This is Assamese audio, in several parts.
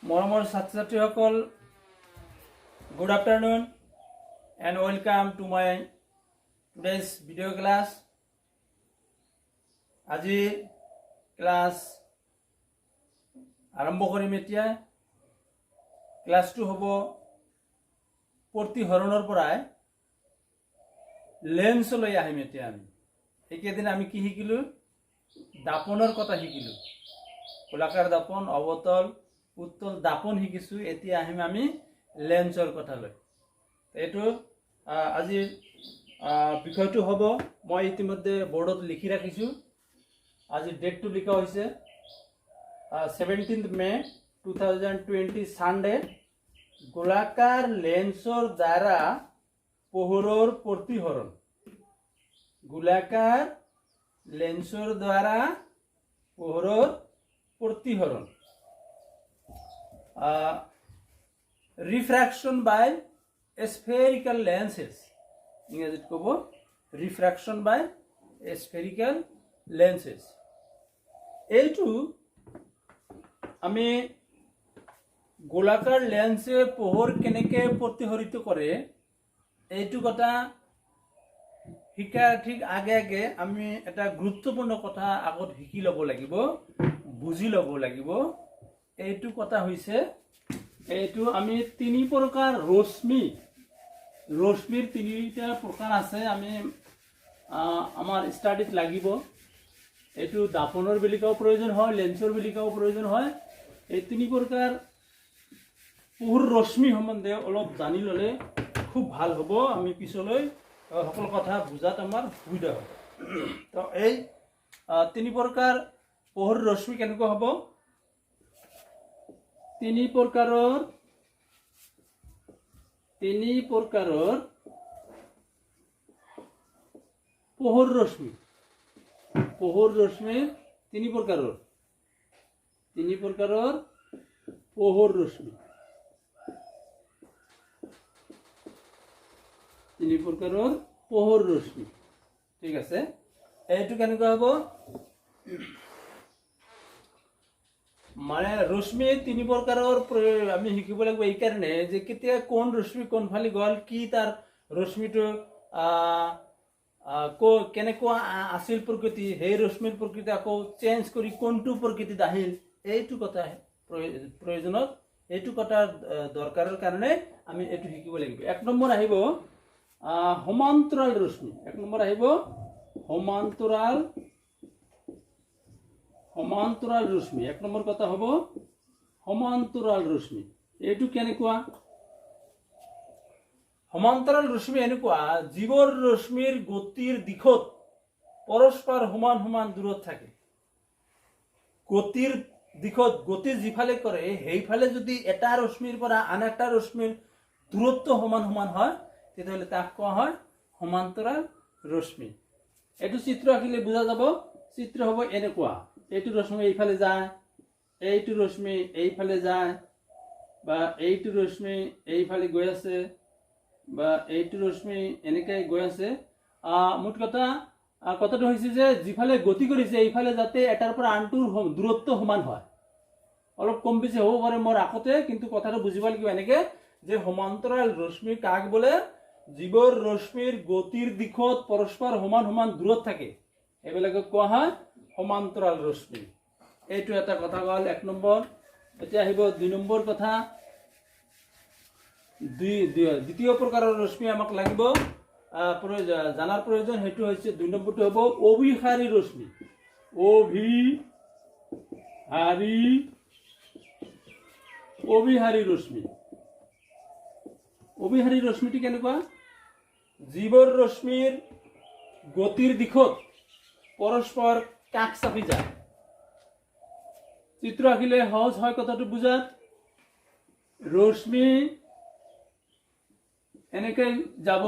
মৰমৰ ছাত্ৰ ছাত্ৰীসকল, good afternoon and welcome to my today's video' class. আজি ক্লাছ আৰম্ভ কৰিম। এতিয়া ক্লাছটো হ'ব প্ৰতিহৰণৰ পৰাই লেন্সলৈ আহিম। এতিয়া আমি এইকেইদিন আমি কি শিকিলোঁ? দাপনৰ কথা শিকিলোঁ। গোলাকাৰ দাপন, অৱতল, উত্তল দাপন শিকিছোঁ। এতিয়া আহিম আমি লেন্সৰ কথালৈ। এইটো আজিৰ বিষয়টো হ'ব, মই ইতিমধ্যে বৰ্ডত লিখি ৰাখিছোঁ। আজিৰ ডেটটো লিখা হৈছে 17 মে 2020 ছানডে। গোলাকাৰ লেন্সৰ দ্বাৰা পোহৰৰ প্ৰতিহৰণ। গোলাকাৰ লেন্সৰ দ্বাৰা পোহৰৰ প্ৰতিহৰণ। ৰিফ্ৰাকশন বাই স্ফেৰিক্যাল লেন্সেস, ইংৰেজিত কব ৰিফ্ৰাকশন বাই স্ফেৰিক্যাল লেন্সেস। এইটো আমি গোলাকাৰ লেন্সে পোহৰ কেনেকৈ প্ৰতিহৰিত কৰে এইটো কথা শিকাৰ ঠিক আগে আগে আমি এটা গুৰুত্বপূৰ্ণ কথা আগত শিকি ল'ব লাগিব, বুজি ল'ব লাগিব। এইটো কথা হৈছে, এইটো আমি তিনি প্ৰকাৰ ৰশ্মিৰ তিনিটা প্ৰকাৰ আছে। আমি আমাৰ ষ্টাডিত লাগিব। এইটো দাপনৰ বেলিকাও প্ৰয়োজন হয়, লেন্সৰ বেলিকাও প্ৰয়োজন হয়। এই তিনি প্ৰকাৰ পোহৰ ৰশ্মি সম্বন্ধে অলপ জানি ল'লে খুব ভাল হ'ব। আমি পিছলৈ সকলো কথা বুজাত আমাৰ সুবিধা হ'ব। তো এই তিনি প্ৰকাৰ পোহৰ ৰশ্মি কেনেকুৱা হ'ব? তিনি প্ৰকাৰৰ পোহৰ ৰশ্মি পোহৰ ৰশ্মিৰ তিনি প্ৰকাৰৰ পোহৰ ৰশ্মি, তিনি প্ৰকাৰৰ পোহৰ ৰশ্মি। ঠিক আছে, এইটো কেনেকুৱা হ'ব? মানে ৰশ্মি তিনি প্ৰকাৰৰ আমি শিকিব লাগিব এইকাৰণে যে কেতিয়া কোন ৰশ্মি কোনফালে গ'ল, কি তাৰ ৰশ্মিটো কেনেকুৱা আছিল প্ৰকৃতি, সেই ৰশ্মিৰ প্ৰকৃতি আকৌ চেঞ্জ কৰি কোনটো প্ৰকৃতিত আহিল, এইটো কথা প্ৰয়োজনত, এইটো কথাৰ দৰকাৰৰ কাৰণে আমি এইটো শিকিব লাগিব। এক নম্বৰ আহিব সমান্তৰাল ৰশ্মি। এক নম্বৰ আহিব সমান্তৰাল ৰশ্মি। এক নম্বৰ কথা হ'ব সমান্তৰাল ৰশ্মি। এইটো কেনেকুৱা? সমান্তৰাল ৰশ্মি এনেকুৱা যিবোৰ ৰশ্মিৰ গতিৰ দিশত পৰস্পৰ সমান সমান দূৰত থাকে। গতিৰ দিশত গতি যিফালে কৰে সেইফালে যদি এটা ৰশ্মিৰ পৰা আন এটা ৰশ্মিৰ দূৰত্ব সমান সমান হয় তেতিয়াহ'লে তাক কোৱা হয় সমান্তৰাল ৰশ্মি। এইটো চিত্ৰ আঁকিলে বুজা যাব। চিত্ৰ হ'ব এনেকুৱা, এইটো ৰশ্মি এইফালে যায়, এইটো ৰশ্মি এইফালে যায়, বা এইটো ৰশ্মি এইফালে গৈ আছে, বা এইটো ৰশ্মি এনেকৈ গৈ আছে। মুঠ কথাটো হৈছে যে যিফালে গতি কৰিছে এইফালে যাতে এটাৰ পৰা আনটোৰ দূৰত্ব সমান হয়। অলপ কম বেছি হ'ব পাৰে মোৰ আগতে, কিন্তু কথাটো বুজিব লাগিব এনেকৈ যে সমান্তৰাল ৰশ্মি কাক বোলে? যিবোৰ ৰশ্মিৰ গতিৰ দিশত পৰস্পৰ সমান সমান দূৰত থাকে এইবিলাকক কোৱা হয় সমান্তৰাল ৰশ্মি। এইটো এটা কথা হ'ল এক নম্বৰ। এতিয়া আহিব দুই নম্বৰ কথা। দ্বিতীয় প্ৰকাৰৰ ৰশ্মি আমাক লাগিব, জানাৰ প্ৰয়োজন। সেইটো হৈছে দুই নম্বৰটো হ'ব অভিসাৰী ৰশ্মি। অভিসাৰী ৰশ্মি। অভিসাৰী ৰশ্মিটো কেনেকুৱা? যিবোৰ ৰশ্মিৰ গতিৰ দিশত পৰস্পৰ কাষ চাপি যায়। চিত্ৰ আঁকিলে সহজ হয় কথাটো বুজাত। ৰশ্মি এনেকে যাব,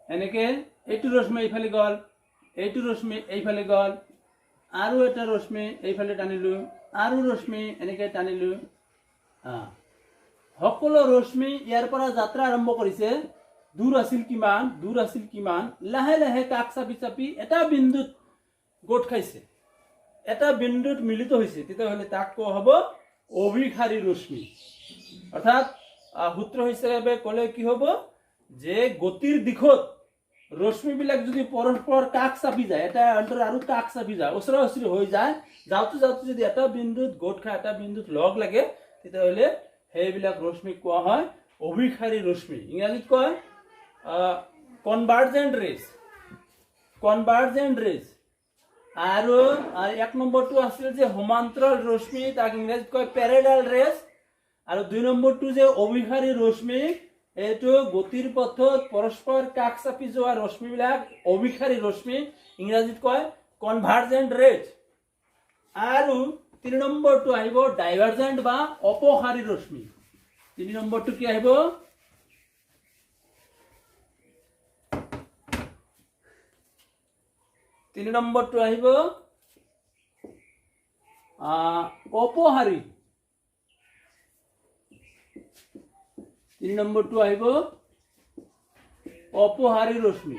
এনেকে এইটো ৰশ্মি এইফালে গ'ল, এইটো ৰশ্মি এইফালে গ'ল, আৰু এটা ৰশ্মি এইফালে টানিলো, আৰু ৰশ্মি এনেকে টানিলো। সকলো ৰশ্মি ইয়াৰ পৰা যাত্ৰা আৰম্ভ কৰিছে। দূৰ আছিল কিমান, লাহে লাহে কাষ চাপি চাপি এটা বিন্দুত গোট খাইছে, এটা বিন্দুত মিলিত হৈছে। তেতিয়াহ'লে তাক কোৱা হ'ব অভিসাৰী ৰশ্মি অৰ্থাৎ সূত্ৰ হিচাপে ক'লে কি হ'ব যে গতিৰ দিশত ৰশ্মিবিলাক যদি পৰস্পৰ কাষ চাপি যায় এটা আনটোৰ আৰু কাষ চাপি যায় ওচৰা ওচৰি হৈ যায় যাওঁতে যাওঁতে যদি এটা বিন্দুত গোট খাই এটা বিন্দুত লগ লাগে তেতিয়াহ'লে সেইবিলাক ৰশ্মিক কোৱা হয় অভিসাৰী ৰশ্মি ইংৰাজীত কয় কনভাৰ্জেণ্ট ৰেজ আৰু এক নম্বৰটো আছিল যে সমান্তৰাল ৰশ্মি তাক ইংৰাজীত কয় পেৰেলাল ৰেজ আৰু দুই নম্বৰটো যে অভিসাৰী ৰশ্মি এইটো গতিৰ পথত পৰস্পৰ কাষ চাপি যোৱা ৰশ্মিবিলাক অভিসাৰী ৰশ্মি ইংৰাজীত কয় কনভাৰ্জেণ্ট ৰেজ আৰু 3 নম্বৰটো আহিব ডাইভাৰ্জেণ্ট বা অপসাৰী ৰশ্মি 3 নম্বৰটো কি আহিব 3 নম্বৰটো আহিব অপসাৰী 3 নম্বৰটো আহিব অপসাৰী ৰশ্মি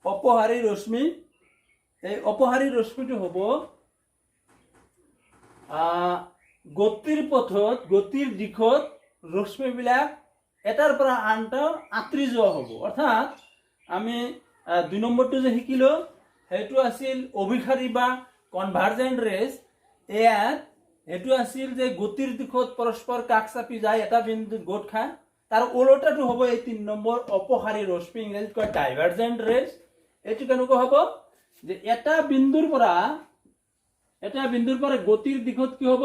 অপসাৰী ৰশ্মি এই অপসাৰী ৰশ্মিটো হ'ব গতিৰ পথত গতিৰ দিশত ৰশ্মিবিলাক এটাৰ পৰা আনটা আঁতৰি যোৱা হ'ব অৰ্থাৎ আমি 2 নম্বৰটো যে শিকিলো সেইটো আছিল অভিসাৰী বা কনভাৰ্জেণ্ট ৰেজ ইয়াত এইটো আছিল যে গতিৰ দিশত পৰস্পৰ কাষ চাপি যায় এটা বিন্দুত গোট খায় তাৰ ওলোটাটো হ'ব এই 3 নম্বৰ অপসাৰী ৰশ্মি ইংৰাজীত কয় ডাইভাৰ্জেণ্ট ৰেজ এইটো কেনেকুৱা হ'ব যে এটা বিন্দুৰ পৰা গতিৰ দিশত কি হ'ব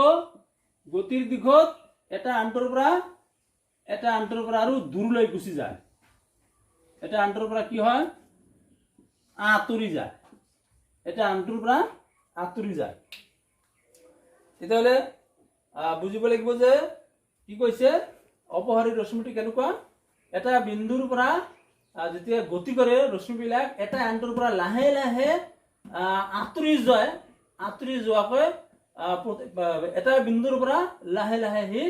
গতিৰ দিশত এটা আনটোৰ পৰা আৰু দূৰলৈ গুচি যায় এটা আনটোৰ পৰা কি হয় আঁতৰি যায় এটা আনটোৰ পৰা আঁতৰি যায় তেতিয়াহ'লে বুজিব লাগিব যে কি কৈছে অপসাৰী ৰশ্মিটো কেনেকুৱা এটা বিন্দুৰ পৰা যেতিয়া গতি কৰে ৰশ্মিবিলাক এটা আনটোৰ পৰা লাহে লাহে আঁতৰি যোৱাকৈ এটা বিন্দুৰ পৰা লাহে লাহে সি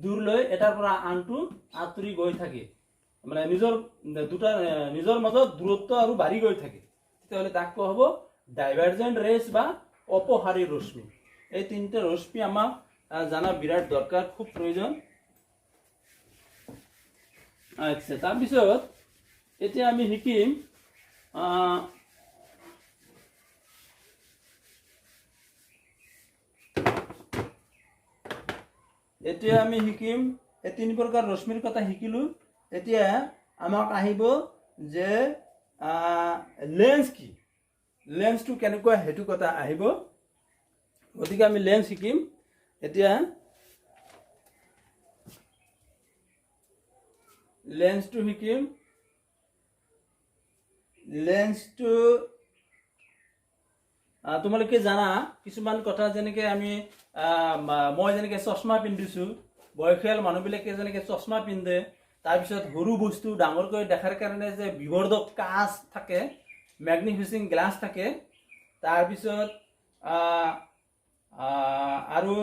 দূৰলৈ এটাৰ পৰা আনটো আঁতৰি গৈ থাকে মানে নিজৰ মাজত দূৰত্ব আৰু বাঢ়ি গৈ থাকে তেতিয়াহ'লে তাক কোৱা হ'ব ডাইভাৰ্জেণ্ট ৰেজ বা অপসাৰী ৰশ্মি এই তিনিটা ৰশ্মি আমাক জানা বিৰাট দৰকাৰ খুব প্ৰয়োজন আচ্ছা তাৰপিছত এতিয়া আমি শিকিম এই 3 প্ৰকাৰ ৰশ্মিৰ কথা শিকিলো এতিয়া আমাক আহিব যে লেন্স কি লেন্সটো কেনেকুৱা হেতু কথা আহিব গতিকে আমি লেন্স শিকিম এতিয়া লেন্সটো শিকিম লেন্সটো তোমালোকে জানা কিছুমান কথা যেনেকৈ আমি মই যেনেকৈ চশমা পিন্ধিছো বয়সীয়াল মানুহবিলাকে যেনেকৈ চশমা পিন্ধে তাৰপিছত সৰু বস্তু ডাঙৰকৈ দেখাৰ কাৰণে যে বিবৰ্ধক কাঁচ থাকে ম্যাগনিফিচিং গ্লাছ থাকে তাৰপিছত আৰু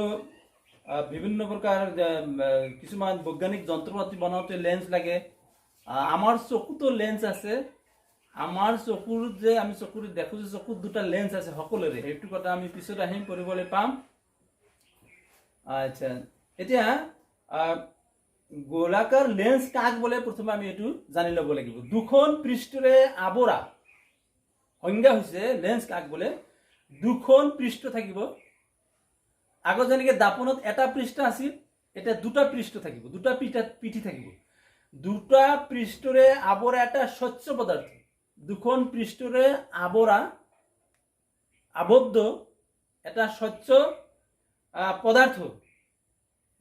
বিভিন্ন প্ৰকাৰ কিছুমান বৈজ্ঞানিক যন্ত্ৰপাতি বনাওঁতে লেন্স লাগে আমাৰ চকুতো লেন্স আছে আমাৰ চকুৰ যে আমি চকুৰে দেখো যে চকুত দুটা লেন্স আছে সকলোৰে এইটো কথা আমি পিছত আহিম পঢ়িবলৈ পাম আচ্ছা এতিয়া গোলাকাৰ লেন্স কাক বলে প্ৰথমে আমি এটো জানি ল'ব লাগিব দুখন পৃষ্ঠৰে আৱৰা সংজ্ঞা হৈছে লেন্স কাক বলে দুখন পৃষ্ঠ থাকিব আগত যেনেকৈ দাপনত এটা পৃষ্ঠ আছিল এটা দুটা পৃষ্ঠ থাকিব দুটা পিঠি থাকিব দুটা পৃষ্ঠৰে আৱৰা এটা স্বচ্ছ পদাৰ্থ দুখন পৃষ্ঠৰে আবদ্ধ এটা স্বচ্ছ পদাৰ্থ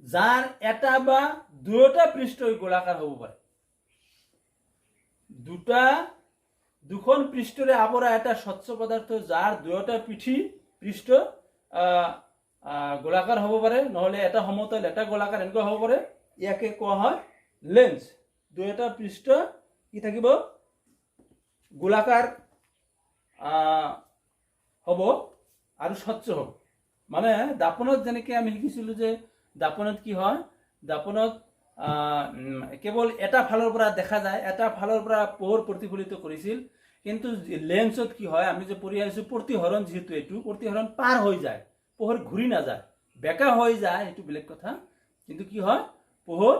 যাৰ এটা বা দুটা পৃষ্ঠ গোলাকাৰ হ'ব পাৰে দুখন পৃষ্ঠৰে আৱৰা এটা স্বচ্ছ পদাৰ্থ যাৰ দুটা পৃষ্ঠ গোলাকাৰ হ'ব পাৰে নহলে এটা সমতল এটা গোলাকাৰ এনেকুৱা হ'ব পাৰে ইয়াকে কোৱা হয় লেন্স দুটা পৃষ্ঠ কি থাকিব গোলাকাৰ হ'ব আৰু স্বচ্ছ হ'ব মানে দাপনত যেনেকৈ আমি শিকিছিলো যে দাপনত কি হয় দাপনত কেৱল এটা ফালৰ পৰা দেখা যায় এটা ফালৰ পৰা পোহৰ প্ৰতিফলিত কৰিছিল কিন্তু লেন্সত কি হয়, আমি যে পঢ়ি আহিছোঁ প্ৰতিহৰণ, যিহেতু এইটো প্ৰতিহৰণ পাৰ হৈ যায়, পোহৰ ঘূৰি নাযায়, বেকা হৈ যায়, এইটো বেলেগ কথা, কিন্তু কি হয় পোহৰ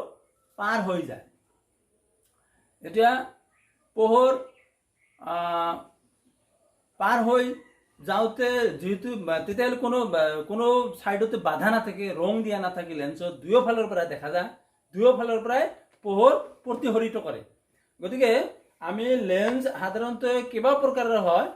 পাৰ হৈ যায়। এতিয়া পোহৰ পাৰ হৈ যাওঁতে যেহেতু তেতিয়াহ'লে কোনো ছাইডতে বাধা নাথাকে, ৰং দিয়া নাথাকে, লেন্সত দুয়োফালৰ পৰা দেখা যায়, দুয়োফালৰ পৰাই পোহৰ প্ৰতিহৰিত কৰে। গতিকে আমি লেন্স সাধাৰণতে কেইবা প্ৰকাৰৰ হয়,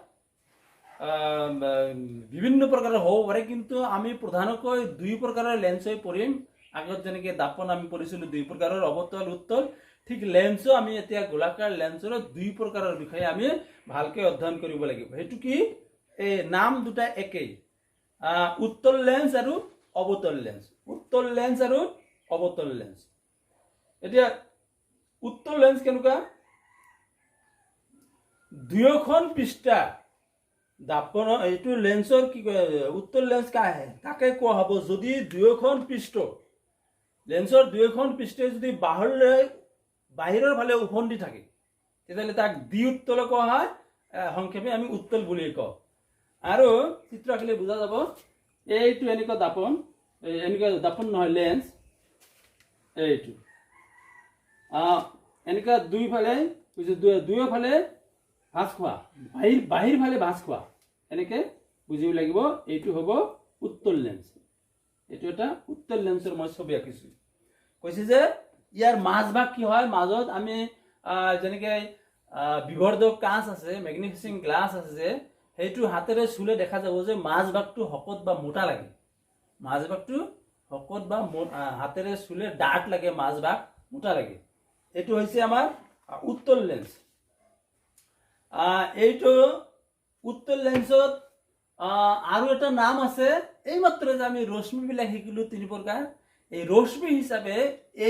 বিভিন্ন প্ৰকাৰৰ হ'ব পাৰে, কিন্তু আমি প্ৰধানকৈ দুই প্ৰকাৰৰ লেন্সই পঢ়িম। আগত যেনেকৈ দাপন আমি পঢ়িছিলোঁ দুই প্ৰকাৰৰ, অৱতল উত্তল, ঠিক লেন্সো আমি এতিয়া গোলাকাৰ লেন্সৰ দুই প্ৰকাৰৰ বিষয়ে আমি ভালকৈ অধ্যয়ন কৰিব লাগিব। সেইটো কি, এই নাম দুটা একেই, উত্তল লেন্স আৰু অৱতল লেন্স, উত্তল লেন্স আৰু অৱতল লেন্স। এতিয়া উত্তল লেন্স কেনেকুৱা, দুয়োখন পৃষ্ঠা দাপন, এইটো লেন্সৰ কি কয়, উত্তল লেন্স কাকে কোৱা হ'ব, যদি দুয়োখন পৃষ্ঠ, লেন্সৰ দুয়োখন পৃষ্ঠই যদি বাহিৰৰ ফালে উফন্দি থাকে, তেতিয়াহ'লে তাক দ্বি উত্তল কোৱা হয়, সংক্ষেপে আমি উত্তল বুলি কওঁ। আৰু চিত্ৰ আঁকিলে বুজা যাব, এইটো এনেকুৱা দাপন, এনেকুৱা দাপন নহয় লেন্স, এইটো এনেকুৱা দুয়োফালে ভাঁজ খোৱা, বাহিৰ ফালে ভাঁজ খোৱা, এনেকৈ বুজিব লাগিব, এইটো হ'ব উত্তল লেন্স। এইটো এটা উত্তল লেন্সৰ মই ছবি আঁকিছোঁ। কৈছে যে ইয়াৰ মাজভাগ কি হয়, মাজত আমি যেনেকৈ বিবৰ্ধক কাঁচ আছে, মেগনিফিচিং গ্লাছ আছে যে, সেইটো হাতেৰে চুলে দেখা যাব যে মাজভাগটো শকত বা মোটা লাগে, মাজভাগটো শকত বা হাতেৰে চুলে ডাঠ লাগে, মাজভাগ মোটা লাগে, এইটো হৈছে আমাৰ উত্তল লেন্স। এইটো উত্তল লেন্সত আৰু এটা নাম আছে, এইমাত্ৰ যে আমি ৰশ্মিবিলাক শিকিলোঁ তিনি প্ৰকাৰ, এই ৰশ্মি হিচাপে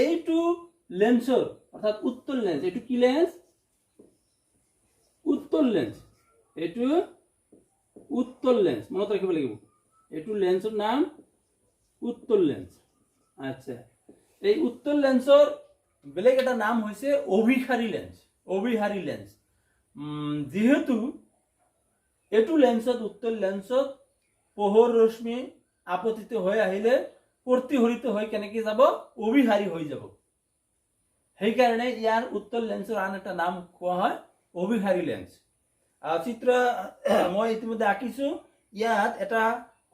এইটো লেন্সৰ অৰ্থাৎ উত্তল লেন্স, এইটো কি লেন্স, উত্তল লেন্স, এইটো উত্তল লেন্স, মনত ৰাখিব লাগিব, এইটো লেন্সৰ নাম উত্তল লেন্স। আচ্ছা, এই উত্তল লেন্সৰ বেলেগ এটা নাম হৈছে অভিসাৰী লেন্স, অভিসাৰী লেন্স। যেহেতু এইটো লেন্সত, উত্তল লেন্সত পোহৰ ৰশ্মি আপতিত হৈ আহিলে প্ৰতিহৰিত হৈ কেনেকৈ যাব, অভিসাৰী হৈ যাব, সেইকাৰণে ইয়াৰ উত্তল লেন্সৰ আন এটা নাম কোৱা হয় অভিসাৰী লেন্স। চিত্ৰ মই ইতিমধ্যে আঁকিছোঁ। ইয়াত এটা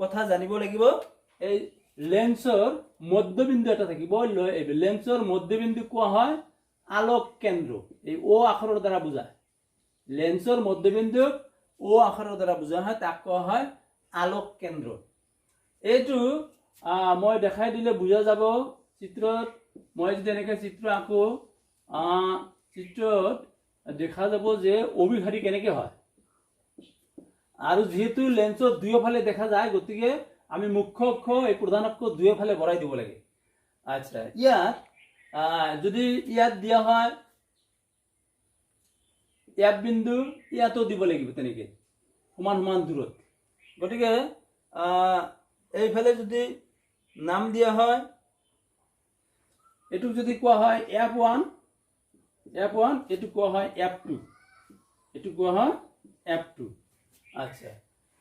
কথা জানিব লাগিব, এই লেন্সৰ মধ্যবিন্দু এটা থাকিব, লেন্সৰ মধ্যবিন্দু কোৱা হয় আলোক কেন্দ্ৰ, এই অ আখৰৰ দ্বাৰা বুজায়, লেন্সৰ মধ্যবিন্দুক অ আখৰৰ দ্বাৰা বুজোৱা হয়, তাক কোৱা হয় আলোক কেন্দ্ৰ। এইটো মই দেখাই দিলে বুজা যাব চিত্ৰত। মই যদি এনেকৈ চিত্ৰ আঁকো, চিত্ৰত দেখা যাব যে অভিসাৰী কেনেকৈ হয়, আৰু যিহেতু লেন্সত দুয়োফালে দেখা যায়, গতিকে আমি মুখ্য অক্ষ, এই প্ৰধান অক্ষ দুয়োফালে বঢ়াই দিব লাগে। আচ্ছা, ইয়াত যদি ইয়াত দিয়া হয় এফ বিন্দু, ইয়াতো দিব লাগিব তেনেকৈ সমান সমান দূৰত। গতিকে এইফালে যদি নাম দিয়া হয়, এইটোক যদি কোৱা হয় F1, এইটো কোৱা হয় F2, এইটো কোৱা হয় F2। আচ্ছা,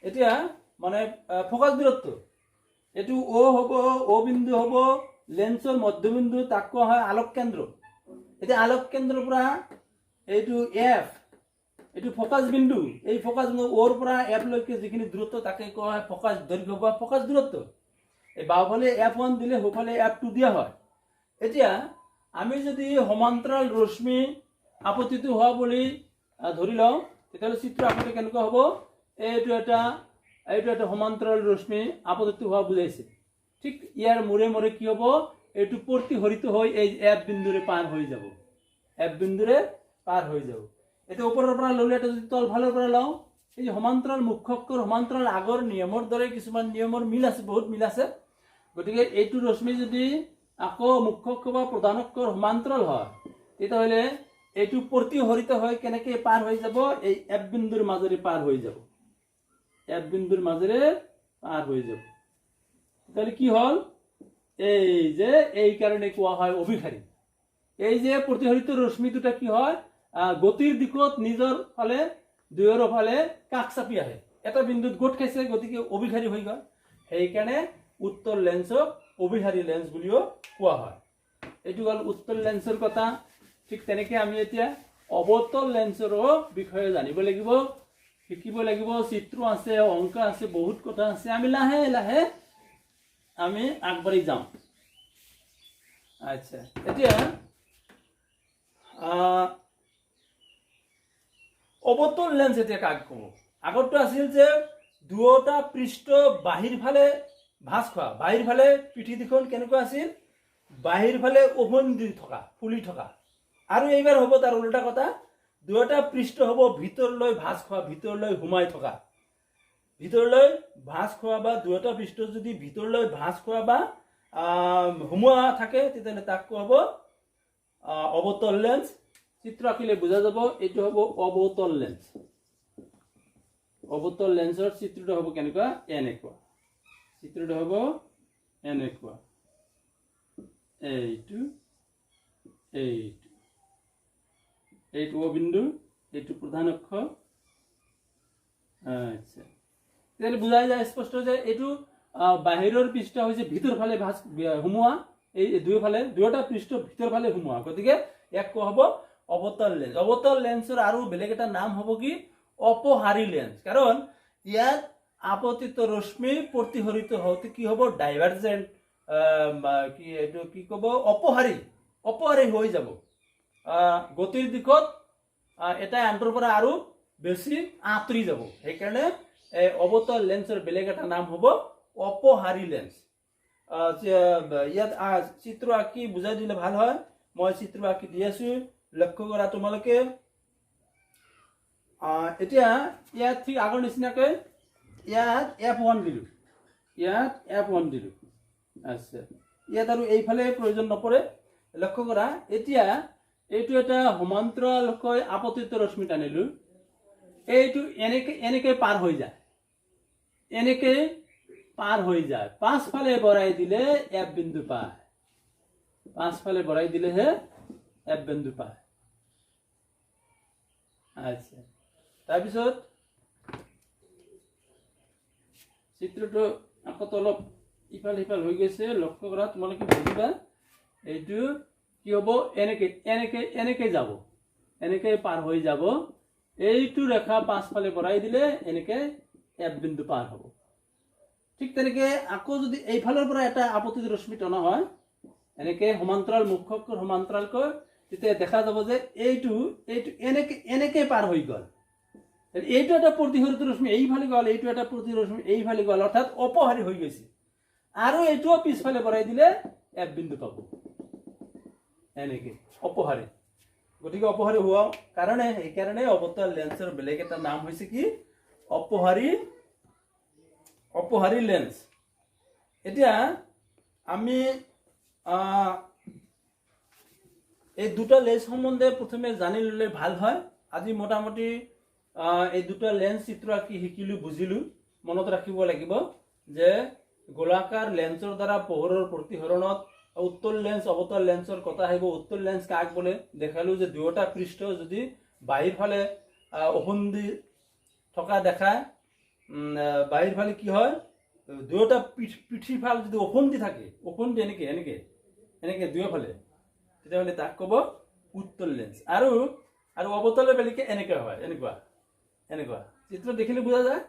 এতিয়া মানে ফকাছ দূৰত্ব, এইটো অ হ'ব, অ বিন্দু হ'ব লেন্সৰ মধ্যবিন্দু, তাক কোৱা হয় আলোক কেন্দ্ৰ। এতিয়া আলোক কেন্দ্ৰৰ পৰা এইটো এফ, এইটো ফকাছ বিন্দু, এই ফকাছ বিন্দু অ'ৰ পৰা এফ লৈকে যিখিনি দূৰত্ব তাকে কোৱা হয় ফকাছ দৈৰ্ঘ্য বা ফকাছ দূৰত্ব। এই বাওঁফালে F1 দিলে সোঁফালে F2 দিয়া হয়। এতিয়া আমি যদি সমান্তৰাল ৰশ্মি আপতিত হোৱা বুলি ধৰি লওঁ, তেতিয়াহ'লে চিত্ৰ আঁকোতে কেনেকুৱা হ'ব, এইটো এটা সমান্তৰাল ৰশ্মি আপতিত হোৱা বুজাইছে। ঠিক ইয়াৰ মূৰে মূৰে কি হ'ব, এইটো প্ৰতিহৰিত হৈ এই এফ বিন্দুৰে পাৰ হৈ যাব, এফ বিন্দুৰে পাৰ হৈ যাব। এতিয়া ওপৰৰ পৰা ল'লে, এটা যদি তলফালৰ পৰা লওঁ, এই সমান্তৰাল মুখ্য অক্ষৰ সমান্তৰাল আগৰ নিয়মৰ দৰে কিছুমান নিয়মৰ মিল আছে, বহুত মিল আছে। গতিকে এইটো ৰশ্মি যদি আকৌ মুখ্য অক্ষ বা প্ৰধান অক্ষৰ সমান্তৰাল হয়, তেতিয়াহ'লে এইটো প্ৰতিহৰিত হৈ কেনেকৈ পাৰ হৈ যাব, এই এফ বিন্দুৰ মাজেৰে পাৰ হৈ যাব, এফ বিন্দুৰ মাজেৰে পাৰ হৈ যাব। তেতিয়াহ'লে কি হ'ল, এই কাৰণে কোৱা হয় অভিসাৰী। এই যে প্ৰতিহৰিত ৰশ্মি দুটা কি হয়, গতিৰ দিশত নিজৰ ফালে দুয়োৰো ফালে কাষ চাপি আহে, এটা বিন্দুত গোট খাইছে, গতিকে অভিসাৰী হৈ গ'ল। সেইকাৰণে উত্তল লেন্সক অভিসাৰী লেন্স বুলিও কোৱা হয়। এইটো হ'ল উত্তল লেন্সৰ কথা। ঠিক তেনেকৈ আমি এতিয়া অৱতল লেন্সৰো বিষয়ে জানিব লাগিব, শিকিব লাগিব। চিত্ৰ আছে, অংক আছে, বহুত কথা আছে। আমি লাহে লাহে আমি আগবাঢ়ি যাওঁ। আচ্ছা, এতিয়া অৱতল লেন্স এতিয়া কাক ক'ব? আগতটো আছিল যে দুয়োটা পৃষ্ঠ বাহিৰ ফালে ভাঁজ খোৱা, বাহিৰ ফালে পৃথিৱীখন কেনেকুৱা আছিল? বাহিৰ ফালে ওফন্দি থকা, ফুলি থকা। আৰু এইবাৰ হ'ব তাৰ উল্টা কথা, দুয়োটা পৃষ্ঠ হ'ব ভিতৰলৈ ভাঁজ খোৱা, ভিতৰলৈ সোমাই থকা। ভিতৰলৈ ভাঁজ খোৱা বা দুয়োটা পৃষ্ঠ যদি ভিতৰলৈ ভাঁজ খোৱা বা সোমোৱা থাকে, তেতিয়াহ'লে তাক কোৱা হ'ব অৱতল লেন্স। চিত্ৰ আঁকিলে বুজা যাব, এইটো হ'ব অৱতল লেন্স। অৱতল লেন্সৰ চিত্ৰটো হ'ব কেনেকুৱা? এনেকুৱা। চিত্ৰটো হ'ব এনেকুৱা, এইটো এইটো এইটো অ বিন্দু, এইটো প্ৰধান অক্ষ। আচ্ছা, তেতিয়াহ'লে বুজাই যায় স্পষ্ট যে এইটো বাহিৰৰ পৃষ্ঠ হৈছে ভিতৰ ফালে ভাঁজ সোমোৱা, এই দুয়োফালে দুয়োটা পৃষ্ঠ ভিতৰ ফালে সোমোৱা, গতিকে ইয়াক কোৱা হ'ব অৱতল লেন্স। অৱতল লেন্সৰ আৰু বেলেগ এটা নাম হ'ব কি? অপহাৰী লেন্স। কাৰণ ইয়াত আপতিত ৰশ্মি প্ৰতিহৰিত হওঁতে কি হ'ব? ডাইভাৰ্জেণ্ট, কি এইটো কি ক'ব? অপহাৰী, অপহাৰী হৈ যাব। গতিৰ দিশত এটাই আনটোৰ পৰা আৰু বেছি আঁতৰি যাব। সেইকাৰণে এই অৱতল লেন্সৰ বেলেগ এটা নাম হ'ব অপহাৰী লেন্স। ইয়াত চিত্ৰ আঁকি বুজাই দিলে ভাল হয়। মই চিত্ৰ আঁকি দি আছো, লক্ষ্য কৰা তোমালোকে। এতিয়া ইয়াত ঠিক আগৰ নিচিনাকৈ ইয়াত F1 দিলোঁ, ইয়াত F1 দিলোঁ। আচ্ছা, ইয়াত আৰু এইফালে প্ৰয়োজন নপৰে, লক্ষ্য কৰা। এতিয়া এইটো এটা সমান্তৰালকৈ আপতিত ৰশ্মি টানিলোঁ, এইটো এনেকে এনেকে পাৰ হৈ যায়, এনেকে পাৰ হৈ যায়। পাঁচফালে বঢ়াই দিলে F বিন্দু পায়, পাঁচফালে বঢ়াই দিলেহে F বিন্দু পায়। আচ্ছা, তাৰপিছত চিত্ৰটো আকৌ অলপ ইফাল সিফাল হৈ গৈছে, লক্ষ্য কৰা তোমালোকে বুজিবা। এইটো কি হ'ব? এনেকে এনেকে এনেকে যাব, এনেকে পাৰ হৈ যাব। এইটো ৰেখা পাঁচফালে বঢ়াই দিলে এনেকে F বিন্দু পাৰ হ'ব। ঠিক তেনেকে আকৌ যদি এইফালৰ পৰা এটা আপতিত ৰশ্মি টনা হয়, এনেকে সমান্তৰাল মুখ্যকৰ সমান্তৰালকৈ, তেতিয়া দেখা যাব যে এইটো এইটো এনেকে এনেকে পাৰ হৈ গ'ল। এইটো এটা প্ৰতিহৰিত ৰশ্মি এইফালে গ'ল, এইটো এটা প্ৰতিহৰিত ৰশ্মি এইফালে গ'ল, অৰ্থাৎ অপহাৰী হৈ গৈছে। আৰু এইটোও পিছফালে বঢ়াই দিলে F বিন্দু পাব, এনেকে অপহাৰী। গতিকে অপহাৰী হোৱা কাৰণে সেইকাৰণে অৱতল লেন্সৰ বেলেগ এটা নাম হৈছে কি? অপহাৰী, অপহাৰী লেন্স। এতিয়া আমি এই দুটা লেন্স সম্বন্ধে প্ৰথমে জানি ল'লে ভাল হয়। আজি মোটামুটি এই দুটা লেন্স চিত্ৰ আঁকি শিকিলোঁ, বুজিলোঁ। মনত ৰাখিব লাগিব যে গোলাকাৰ লেন্সৰ দ্বাৰা পোহৰৰ প্ৰতিসৰণত উত্তল লেন্স অৱতল লেন্সৰ কথা আহিব। উত্তল লেন্স কাক বোলে? দেখালোঁ যে দুয়োটা পৃষ্ঠ যদি বাহিৰ ফালে ওফন্দি থকা দেখায়, বাহিৰ ফালে কি হয়? দুয়োটা পিঠিফাল যদি ওফন্দি থাকে, ওফন্দি এনেকে এনেকে এনেকে দুয়োফালে, তেতিয়াহ'লে তাক ক'ব উত্তল লেন্স। আৰু আৰু অৱতলৰ বেলেগে এনেকে হয়, এনেকুৱা এনেকুৱা। চিত্ৰ দেখিলে বুজা যায়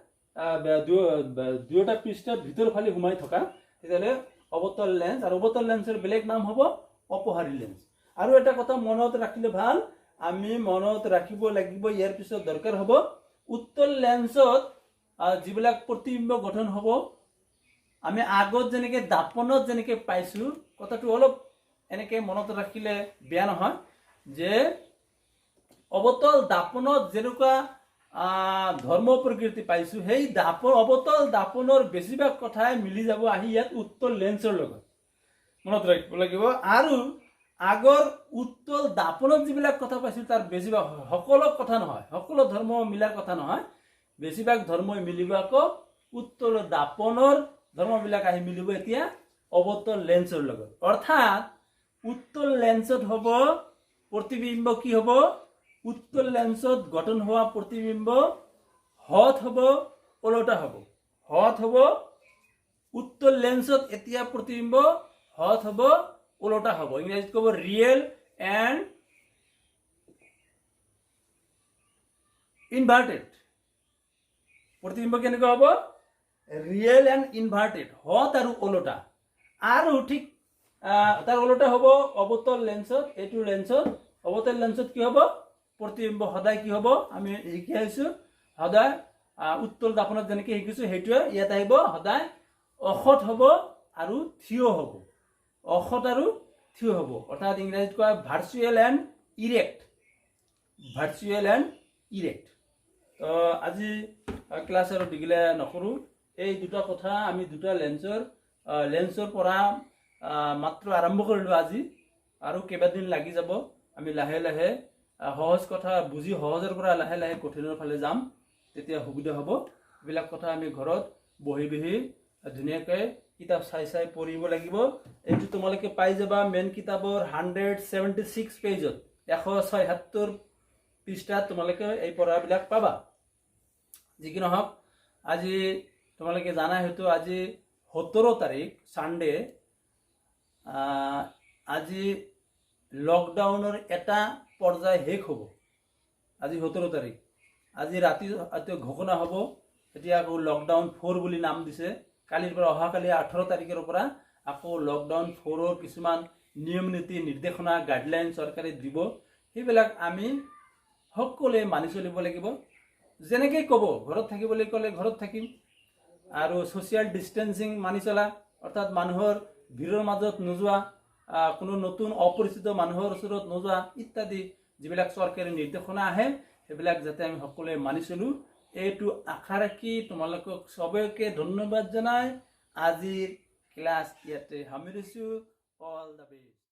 দুয়োটা পৃষ্ঠত ভিতৰ ফালে সোমাই থকা, তেতিয়াহ'লে অৱতল লেন্স। আৰু অৱতল লেন্সৰ বেলেগ নাম হ'ব অপহাৰী লেন্স। আৰু এটা কথা মনত ৰাখিলে ভাল, আমি মনত ৰাখিব লাগিব, ইয়াৰ পিছত দৰকাৰ হ'ব। উত্তল লেন্সত যিবিলাক প্ৰতিবিম্ব গঠন হ'ব, আমি আগত যেনেকে দাপনত যেনেকে পাইছোঁ, কথাটো অলপ এনেকে মনত ৰাখিলে বেয়া নহয় যে অৱতল দাপনত যেনেকুৱা ধৰ্ম প্ৰকৃতি পাইছোঁ, সেই অৱতল দাপনৰ বেছিভাগ কথাই মিলি যাব আহি ইয়াত উত্তল লেন্সৰ লগত, মনত ৰাখিব লাগিব। আৰু আগৰ উত্তল দাপনত যিবিলাক কথা পাইছোঁ তাৰ বেছিভাগ, সকলো কথা নহয়, সকলো ধৰ্ম মিলাৰ কথা নহয়, বেছিভাগ ধৰ্মই মিলিব আকৌ উত্তল দাপনৰ ধৰ্মবিলাক আহি মিলিব এতিয়া অৱতল লেন্সৰ লগত। অৰ্থাৎ উত্তল লেন্সত হ'ব প্ৰতিবিম্ব কি হ'ব? উত্তল লেন্সত গঠন হোৱা প্ৰতিবিম্ব হঠ হ'ব ওলোটা হ'ব হঠ হ'ব উত্তল লেন্সত এতিয়া প্ৰতিবিম্ব হঠ হ'ব ওলোটা হ'ব ইংৰাজীত ক'ব ৰিয়েল এণ্ড ইনভাৰ্টেড প্ৰতিবিম্ব কেনেকুৱা হ'ব ৰিয়েল এণ্ড ইনভাৰ্টেড হঠ আৰু ওলোটা আৰু ঠিক তাৰ ওলোটা হ'ব অৱতল লেন্সত এইটো লেন্সত অৱতল লেন্সত কি হ'ব প্ৰতিবিম্ব সদায় কি হ'ব আমি শিকি আহিছোঁ সদায় উত্তল দাপনত যেনেকৈ শিকিছোঁ সেইটোৱে ইয়াত আহিব সদায় অসৎ হ'ব আৰু থিয় হ'ব অসৎ আৰু থিয় হ'ব অৰ্থাৎ ইংৰাজীত কোৱা virtual and erect virtual and erect তো আজি ক্লাছ আৰু দীঘলীয়া নকৰোঁ এই দুটা কথা আমি দুটা লেন্সৰ পৰা মাত্ৰ আৰম্ভ কৰিলোঁ আজি আৰু কেইবাদিন লাগি যাব আমি লাহে লাহে সহজ কথা বুজি সহজৰ পৰা লাহে লাহে কঠিনৰ ফালে যাম তেতিয়া সুবিধা হ'ব এইবিলাক কথা আমি ঘৰত বহি বহি ধুনীয়াকৈ কিতাপ চাই চাই পঢ়িব লাগিব এইটো তোমালোকে পাই যাবা মেইন কিতাপৰ 176 পেজত 176 পৃষ্ঠাত তোমালোকে এই পঢ়াবিলাক পাবা যি কি নহওক আজি তোমালোকে জানা হয়তো আজি 17 তাৰিখ সানডে আজি লকডাউনৰ এটা পৰ্যায় শেষ হ'ব আজি 17 তাৰিখ আজি ৰাতি ঘোষণা হ'ব এতিয়া আকৌ লকডাউন 4 বুলি নাম দিছে কালিৰ পৰা অহাকালি 18 তাৰিখৰ পৰা আকৌ লকডাউন 4ৰ কিছুমান নিয়ম নীতি নিৰ্দেশনা গাইডলাইন চৰকাৰে দিব সেইবিলাক আমি সকলোৱে মানি চলিব লাগিব যেনেকৈ ক'ব ঘৰত থাকিবলৈ ক'লে ঘৰত থাকিম আৰু সোশ্যাল ডিষ্টেন্সিং মানি চলা অৰ্থাৎ মানুহৰ ভিৰৰ মাজত নোযোৱা কোনো নতুন অপৰিচিত মানুহৰ ওচৰত নোযোৱা ইত্যাদি যিবিলাক চৰকাৰী নিৰ্দেশনা আহে সেইবিলাক যাতে আমি সকলোৱে মানি চলোঁ এইটো আশা ৰাখি তোমালোকক সবকে ধন্যবাদ জনাই আজিৰ ক্লাছ ইয়াতে সামৰিছোঁ অল দ্য বেষ্ট